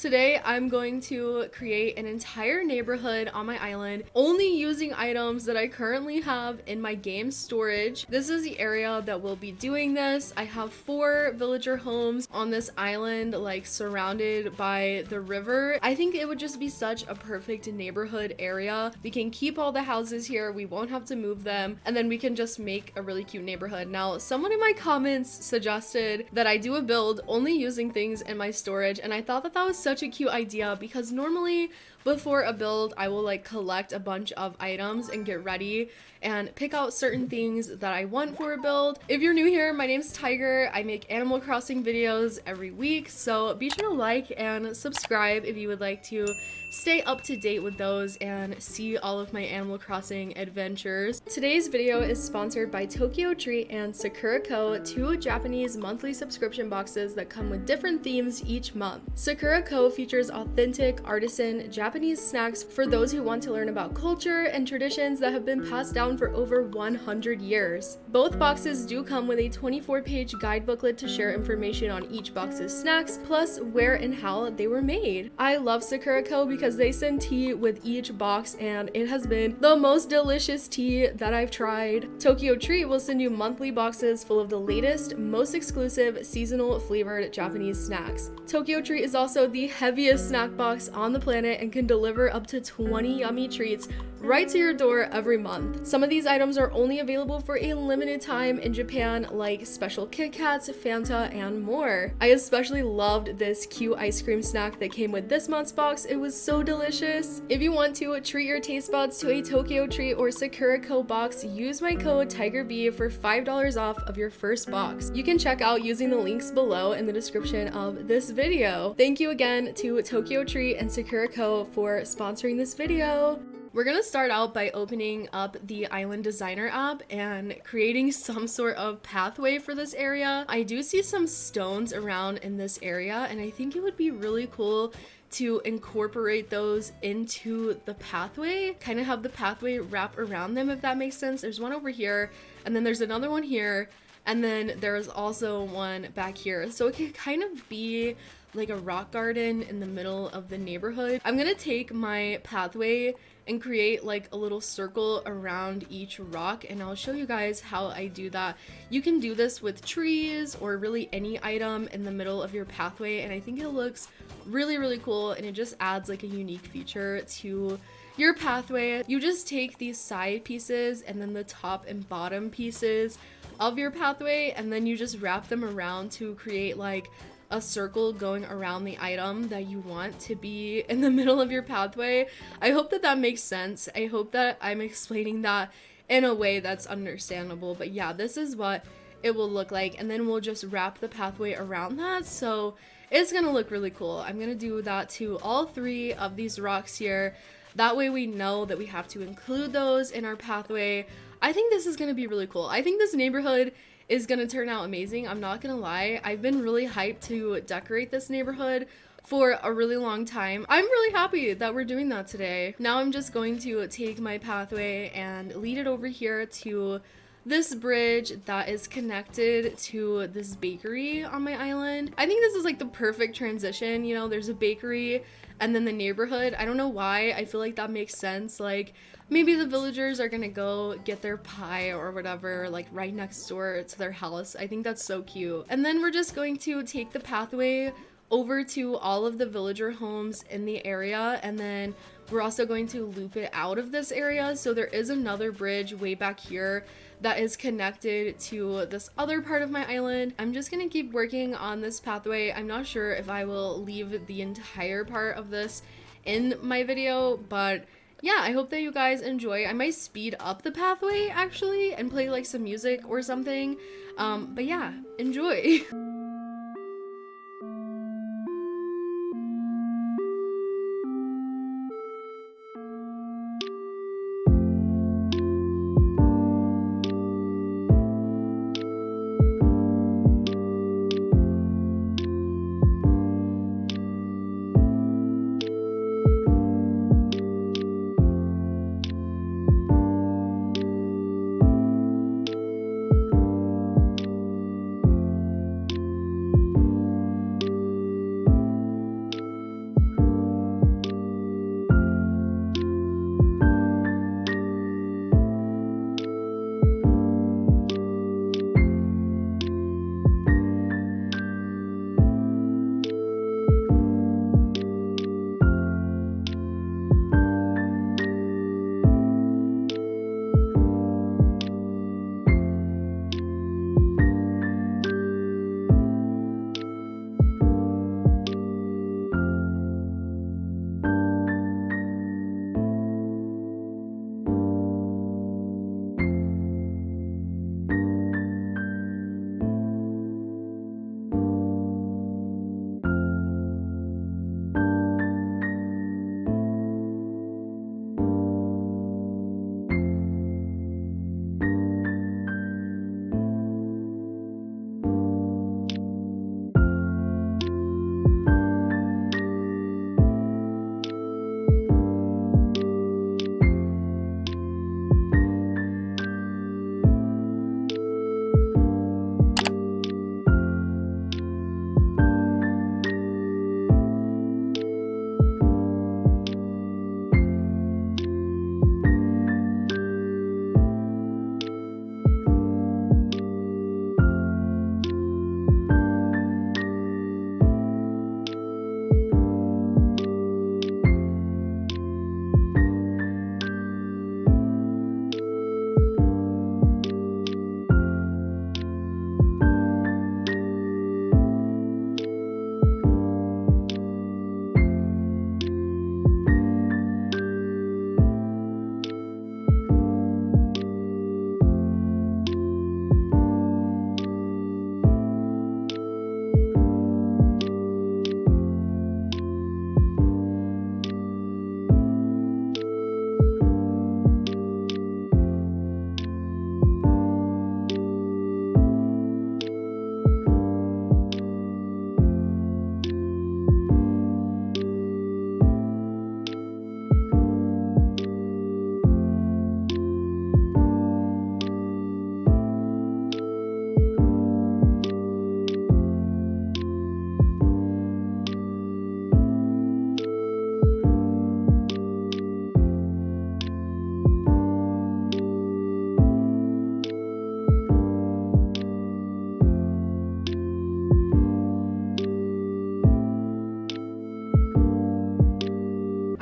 Today I'm going to create an entire neighborhood on my island only using items that I currently have in my game storage. This is the area that we'll be doing this. I have 4 villager homes on this island, like surrounded by the river. I think it would just be such a perfect neighborhood area. We can keep all the houses here, we won't have to move them, and then we can just make a really cute neighborhood. Now, someone in my comments suggested that I do a build only using things in my storage, and I thought that that was such a cute idea because normally before a build I will like collect a bunch of items and get ready and pick out certain things that I want for a build. If you're new here, my name's Tiger. I make Animal Crossing videos every week, so be sure to like and subscribe if you would like to stay up to date with those and see all of my Animal Crossing adventures. Today's video is sponsored by Tokyo Treat and Sakura Co, 2 Japanese monthly subscription boxes that come with different themes each month. Sakura Co features authentic artisan Japanese snacks for those who want to learn about culture and traditions that have been passed down for over 100 years. Both boxes do come with a 24-page guide booklet to share information on each box's snacks, plus where and how they were made. I love Sakura Co because they send tea with each box, and it has been the most delicious tea that I've tried. Tokyo Treat will send you monthly boxes full of the latest, most exclusive seasonal flavored Japanese snacks. Tokyo Treat is also the heaviest snack box on the planet and can deliver up to 20 yummy treats right to your door every month. Some of these items are only available for a limited time in Japan, like special Kit Kats, Fanta, and more. I especially loved this cute ice cream snack that came with this month's box. It was so delicious. If you want to treat your taste buds to a Tokyo Treat or Sakura Co box, use my code TIGERB for $5 off of your first box. You can check out using the links below in the description of this video. Thank you again to Tokyo Treat and Sakura Co for sponsoring this video. We're gonna start out by opening up the Island Designer app and creating some sort of pathway for this area. I do see some stones around in this area, and I think it would be really cool to incorporate those into the pathway, kind of have the pathway wrap around them, if that makes sense. There's one over here, and then there's another one here, and then there's also one back here. So it could kind of be like a rock garden in the middle of the neighborhood. I'm gonna take my pathway and create like a little circle around each rock, and I'll show you guys how I do that. You can do this with trees or really any item in the middle of your pathway, and I think it looks really cool, and it just adds like a unique feature to your pathway. You just take these side pieces and then the top and bottom pieces of your pathway, and then you just wrap them around to create like a circle going around the item that you want to be in the middle of your pathway. I hope that that makes sense. I hope that I'm explaining that in a way that's understandable, but yeah, this is what it will look like, and then we'll just wrap the pathway around that, so it's gonna look really cool. I'm gonna do that to all 3 of these rocks here. That way we know that we have to include those in our pathway. I think this is gonna be really cool. I think this neighborhood is gonna turn out amazing. I'm not gonna lie. I've been really hyped to decorate this neighborhood for a really long time. I'm really happy that we're doing that today. Now I'm just going to take my pathway and lead it over here to this bridge that is connected to this bakery on my island. I think this is like the perfect transition, you know, there's a bakery and then the neighborhood. I don't know why, I feel like that makes sense. Like maybe the villagers are gonna go get their pie or whatever like right next door to their house. I think that's so cute. And then we're just going to take the pathway over to all of the villager homes in the area, and then we're also going to loop it out of this area. So there is another bridge way back here that is connected to this other part of my island. I'm just gonna keep working on this pathway. I'm not sure if I will leave the entire part of this in my video, but yeah, I hope that you guys enjoy. I might speed up the pathway actually and play like some music or something, but yeah, enjoy.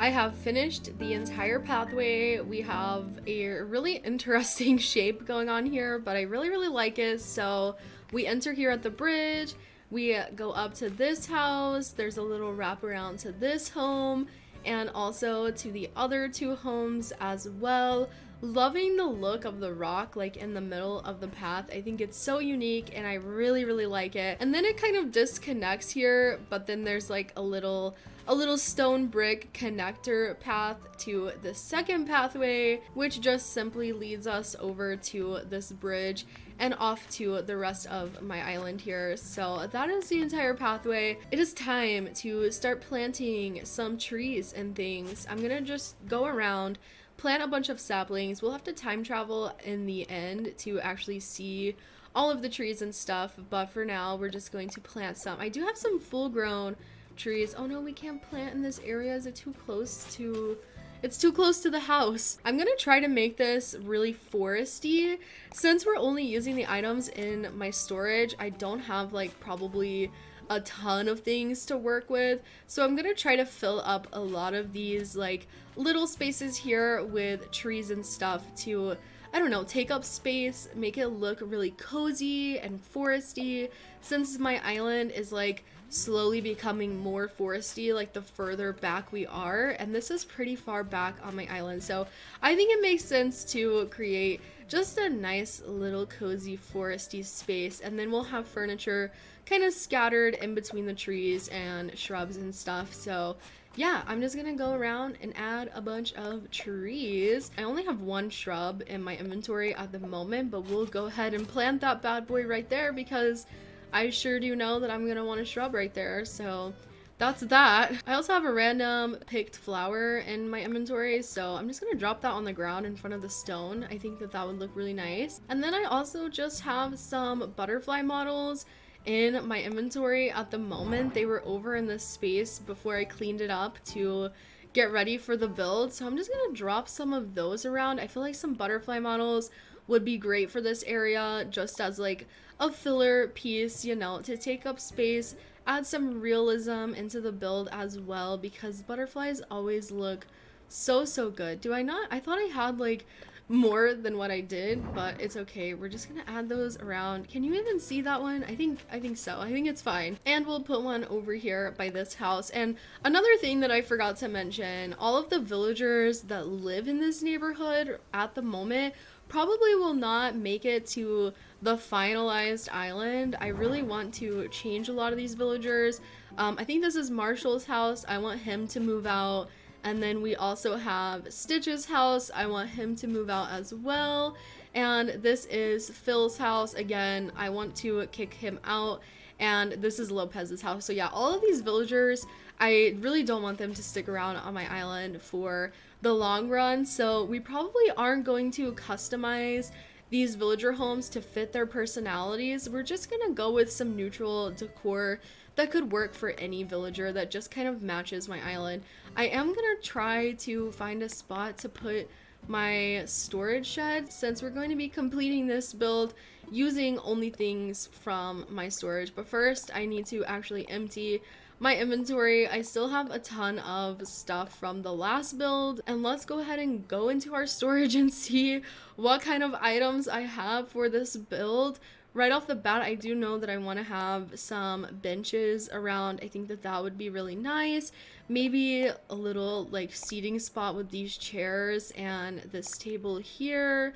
I have finished the entire pathway. We have a really interesting shape going on here, but I really like it. So we enter here at the bridge. We go up to this house. There's a little wraparound to this home and also to the other two homes as well. Loving the look of the rock like in the middle of the path. I think it's so unique and I really like it. And then it kind of disconnects here, but then there's like a little stone brick connector path to the second pathway, which just simply leads us over to this bridge and off to the rest of my island here. So that is the entire pathway. It is time to start planting some trees and things. I'm gonna just go around, plant a bunch of saplings. We'll have to time travel in the end to actually see all of the trees and stuff, but for now we're just going to plant some. I do have some full grown trees. Oh no, we can't plant in this area. Is it too close to... It's too close to the house. I'm gonna try to make this really foresty. Since we're only using the items in my storage, I don't have like probably a ton of things to work with. So I'm gonna try to fill up a lot of these like little spaces here with trees and stuff to, I don't know, take up space, make it look really cozy and foresty. Since my island is like slowly becoming more foresty like the further back we are, and this is pretty far back on my island, so I think it makes sense to create just a nice little cozy foresty space, and then we'll have furniture kind of scattered in between the trees and shrubs and stuff. So yeah, I'm just gonna go around and add a bunch of trees. I only have one shrub in my inventory at the moment, but we'll go ahead and plant that bad boy right there because I sure do know that I'm gonna want a shrub right there. So that's that. I also have a random picked flower in my inventory, so I'm just gonna drop that on the ground in front of the stone. I think that that would look really nice. And then I also just have some butterfly models in my inventory at the moment. They were over in this space before I cleaned it up to get ready for the build, so I'm just gonna drop some of those around. I feel like some butterfly models would be great for this area just as like a filler piece, you know, to take up space, add some realism into the build as well, because butterflies always look so good. Do I not? I thought I had like more than what I did, but it's okay. We're just gonna add those around. Can you even see that one? I think so. I think it's fine. And we'll put one over here by this house. And another thing that I forgot to mention, all of the villagers that live in this neighborhood at the moment probably will not make it to the finalized island. I really want to change a lot of these villagers. I think this is Marshall's house. I want him to move out. And then we also have Stitch's house. I want him to move out as well. And this is Phil's house. Again, I want to kick him out. And this is Lopez's house. So yeah, all of these villagers, I really don't want them to stick around on my island for the long run. So we probably aren't going to customize these villager homes to fit their personalities. We're just gonna go with some neutral decor that could work for any villager that just kind of matches my island. I am gonna try to find a spot to put my storage shed since we're going to be completing this build using only things from my storage. But first I need to actually empty my inventory. I still have a ton of stuff from the last build, and let's go ahead and go into our storage and see what kind of items I have for this build. Right off the bat, I do know that I want to have some benches around. I think that that would be really nice. Maybe a little like seating spot with these chairs and this table here.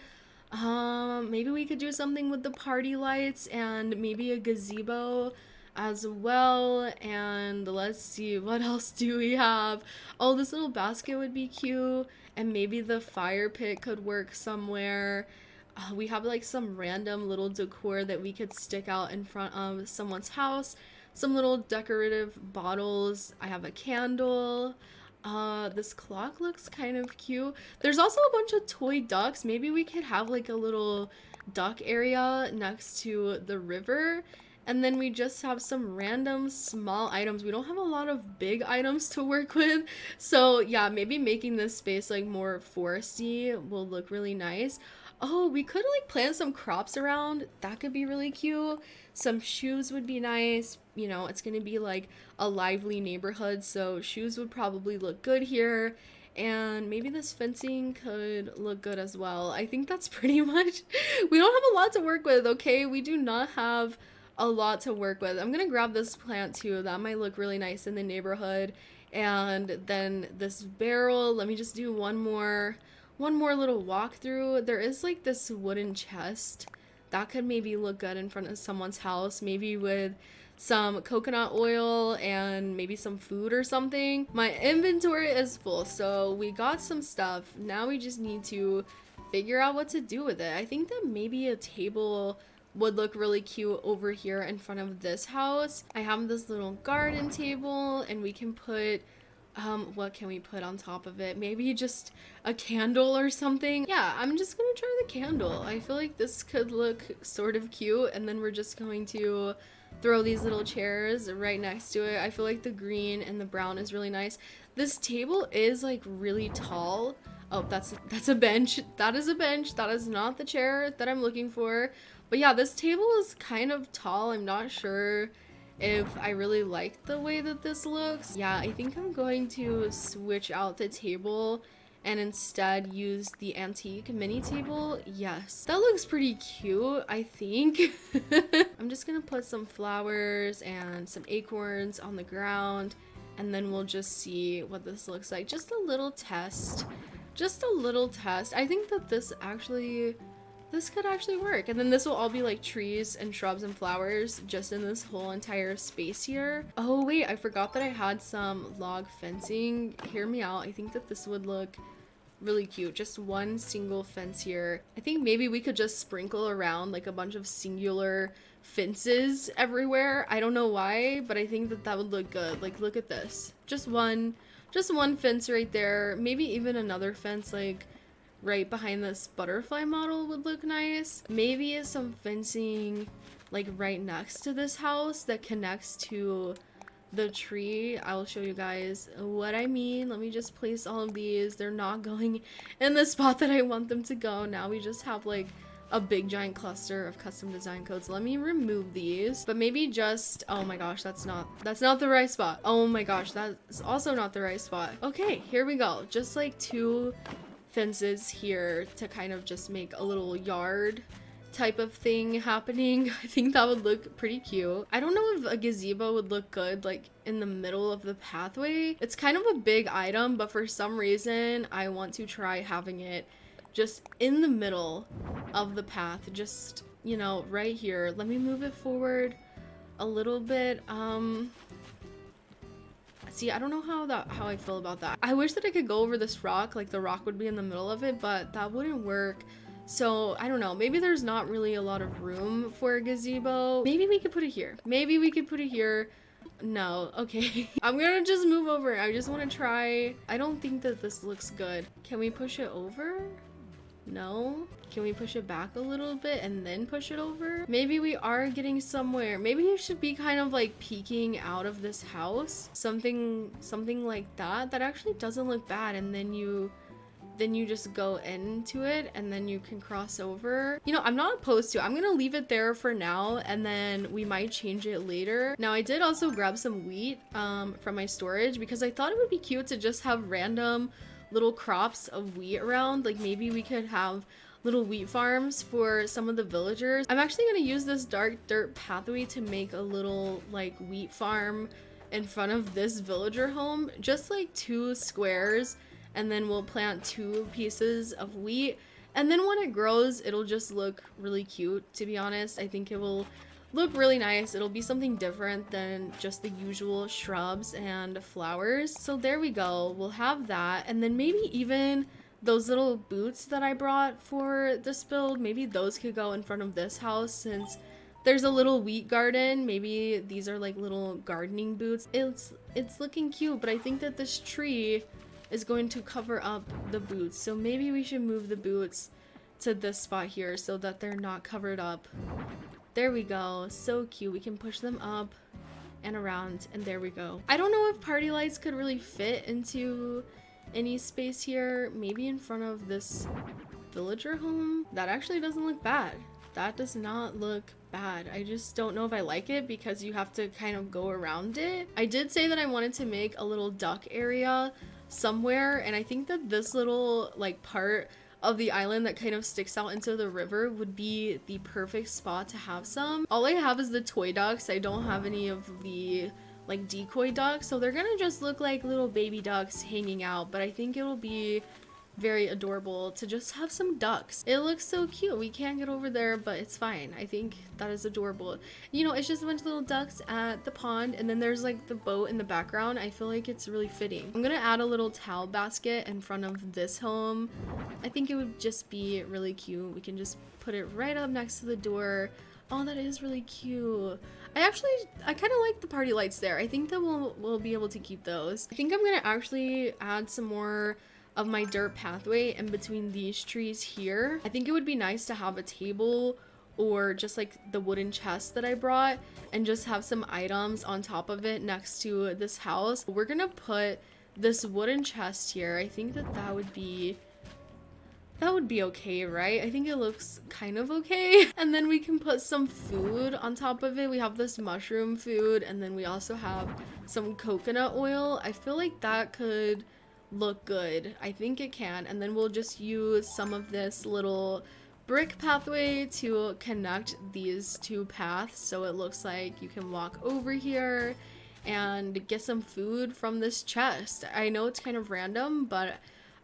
Maybe we could do something with the party lights and maybe a gazebo as well. And let's see, what else do we have? Oh, this little basket would be cute, and maybe the fire pit could work somewhere. We have like some random little decor that we could stick out in front of someone's house. Some little decorative bottles. I have a candle. This clock looks kind of cute. There's also a bunch of toy ducks. Maybe we could have like a little duck area next to the river. And then we just have some random small items. We don't have a lot of big items to work with. So yeah, maybe making this space like more foresty will look really nice. Oh, we could like plant some crops around. That could be really cute. Some shoes would be nice. You know, it's gonna be like a lively neighborhood, so shoes would probably look good here. And maybe this fencing could look good as well. I think that's pretty much. We don't have a lot to work with, okay? We do not have a lot to work with. I'm gonna grab this plant too. That might look really nice in the neighborhood. And then this barrel, let me just do one more little walkthrough. There is like this wooden chest that could maybe look good in front of someone's house, maybe with some coconut oil and maybe some food or something. My inventory is full, so we got some stuff. Now we just need to figure out what to do with it. I think that maybe a table would look really cute over here in front of this house. I have this little garden table, and we can put what can we put on top of it? Maybe just a candle or something. Yeah, I'm just gonna try the candle. I feel like this could look sort of cute, and then we're just going to throw these little chairs right next to it. I feel like the green and the brown is really nice. This table is like really tall. Oh, that's a bench. That is a bench. That is not the chair that I'm looking for. But yeah, this table is kind of tall. I'm not sure if I really like the way that this looks. Yeah, I think I'm going to switch out the table and instead use the antique mini table. Yes, that looks pretty cute, I think. I'm just gonna put some flowers and some acorns on the ground, and then we'll just see what this looks like. Just a little test. Just a little test. I think that this could actually work. And then this will all be like trees and shrubs and flowers just in this whole entire space here. Oh wait, I forgot that I had some log fencing. Hear me out. I think that this would look really cute. Just one single fence here. I think maybe we could just sprinkle around like a bunch of singular fences everywhere. I don't know why, but I think that that would look good. Like, look at this. Just one fence right there. Maybe even another fence like right behind this butterfly model would look nice. Maybe some fencing like right next to this house that connects to the tree. I'll show you guys what I mean. Let me just place all of these. They're not going in the spot that I want them to go. Now we just have like a big giant cluster of custom design codes. Let me remove these, but maybe just, oh my gosh, that's not the right spot. Oh my gosh, that's also not the right spot. Okay, here we go. Just like two fences here to kind of just make a little yard type of thing happening. I think that would look pretty cute. I don't know if a gazebo would look good like in the middle of the pathway. It's kind of a big item, but for some reason I want to try having it just in the middle of the path, just, you know, right here. Let me move it forward a little bit. See, I don't know how I feel about that. I wish that I could go over this rock, like the rock would be in the middle of it, but that wouldn't work. So I don't know, maybe there's not really a lot of room for a gazebo. Maybe we could put it here. Maybe we could put it here. No, okay. I'm gonna just move over. I just want to try. I don't think that this looks good. Can we push it over? No? Can we push it back a little bit and then push it over? Maybe we are getting somewhere. Maybe you should be kind of like peeking out of this house. Something like that. That actually doesn't look bad. And then you just go into it and then you can cross over. You know, I'm not opposed to it. I'm gonna leave it there for now, and then we might change it later. Now, I did also grab some wheat from my storage because I thought it would be cute to just have random little crops of wheat around. Like, maybe we could have little wheat farms for some of the villagers. I'm actually gonna use this dark dirt pathway to make a little like wheat farm in front of this villager home, just like 2 squares, and then we'll plant 2 pieces of wheat, and then when it grows it'll just look really cute. To be honest, I think it will look really nice. It'll be something different than just the usual shrubs and flowers. So there we go. We'll have that, and then maybe even those little boots that I brought for this build, maybe those could go in front of this house since there's a little wheat garden. Maybe these are like little gardening boots. It's looking cute, but I think that this tree is going to cover up the boots, so maybe we should move the boots to this spot here so that they're not covered up. There we go. So cute. We can push them up and around, and there we go. I don't know if party lights could really fit into any space here. Maybe in front of this villager home. That actually doesn't look bad. That does not look bad. I just don't know if I like it because you have to kind of go around it. I did say that I wanted to make a little duck area somewhere, and I think that this little like part of the island that kind of sticks out into the river would be the perfect spot to have some. All I have is the toy ducks. I don't have any of the like decoy ducks, so they're gonna just look like little baby ducks hanging out, but I think it'll be very adorable to just have some ducks. It looks so cute. We can't get over there, but it's fine. I think that is adorable. You know, it's just a bunch of little ducks at the pond, and then there's like the boat in the background. I feel like it's really fitting. I'm gonna add a little towel basket in front of this home. I think it would just be really cute. We can just put it right up next to the door. Oh, that is really cute. I kind of like the party lights there. I think that we'll be able to keep those. I think I'm gonna actually add some more of my dirt pathway in between these trees here. I think it would be nice to have a table or just like the wooden chest that I brought and just have some items on top of it next to this house. We're gonna put this wooden chest here. I think that would be okay, right? I think it looks kind of okay. And then we can put some food on top of it. We have this mushroom food, and then we also have some coconut oil. I feel like that could look good. I think it can. And then we'll just use some of this little brick pathway to connect these two paths, so it looks like you can walk over here and get some food from this chest. I know it's kind of random, but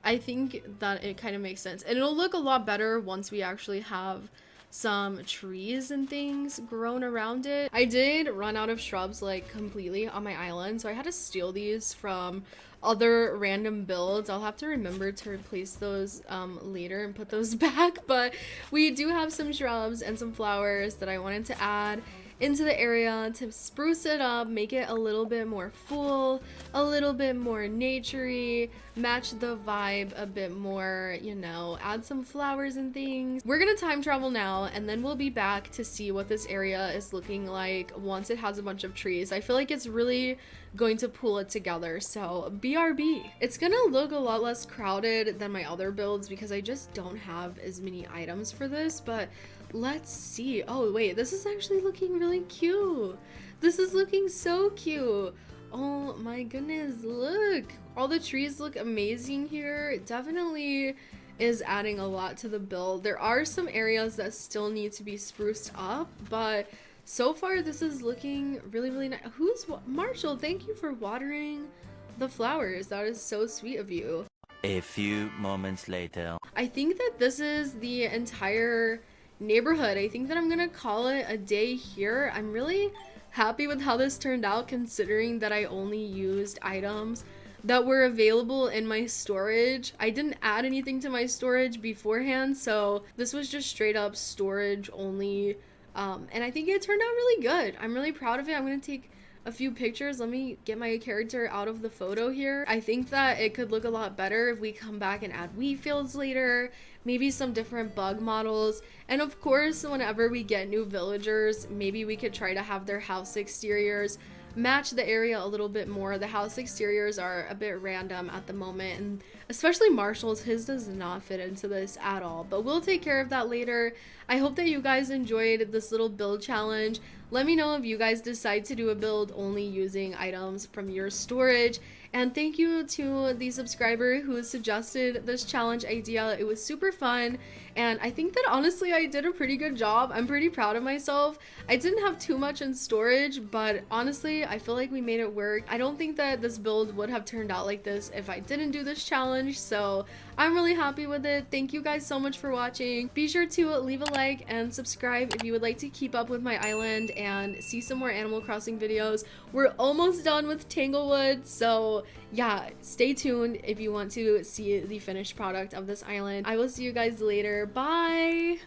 I think that it kind of makes sense, and it'll look a lot better once we actually have some trees and things grown around it. I did run out of shrubs like completely on my island, so I had to steal these from other random builds. I'll have to remember to replace those later and put those back, but we do have some shrubs and some flowers that I wanted to add into the area to spruce it up, make it a little bit more full, a little bit more naturey, match the vibe a bit more, you know, add some flowers and things. We're gonna time travel now, and then we'll be back to see what this area is looking like once it has a bunch of trees. I feel like it's really going to pull it together, so BRB. It's gonna look a lot less crowded than my other builds because I just don't have as many items for this, but let's see. Oh wait, this is actually looking really cute. This is looking so cute. Oh my goodness, look. All the trees look amazing here. It definitely is adding a lot to the build. There are some areas that still need to be spruced up, but so far this is looking really, really nice. Marshall, thank you for watering the flowers. That is so sweet of you. A few moments later. I think that this is the entire neighborhood. I think that I'm gonna call it a day here. I'm really happy with how this turned out, considering that I only used items that were available in my storage. I didn't add anything to my storage beforehand, so this was just straight up storage only, and I think it turned out really good. I'm really proud of it. I'm gonna take a few pictures. Let me get my character out of the photo here. I think that it could look a lot better if we come back and add wheat fields later, maybe some different bug models, and of course whenever we get new villagers, maybe we could try to have their house exteriors match the area a little bit more. The house exteriors are a bit random at the moment, and especially Marshall's, his does not fit into this at all, but we'll take care of that later. I hope that you guys enjoyed this little build challenge. Let me know if you guys decide to do a build only using items from your storage, and thank you to the subscriber who suggested this challenge idea. It was super fun, and I think that honestly I did a pretty good job. I'm pretty proud of myself. I didn't have too much in storage, but honestly I feel like we made it work. I don't think that this build would have turned out like this if I didn't do this challenge, so I'm really happy with it. Thank you guys so much for watching. Be sure to leave a like and subscribe if you would like to keep up with my island and see some more Animal Crossing videos. We're almost done with Tanglewood, so yeah, stay tuned if you want to see the finished product of this island. I will see you guys later. Bye!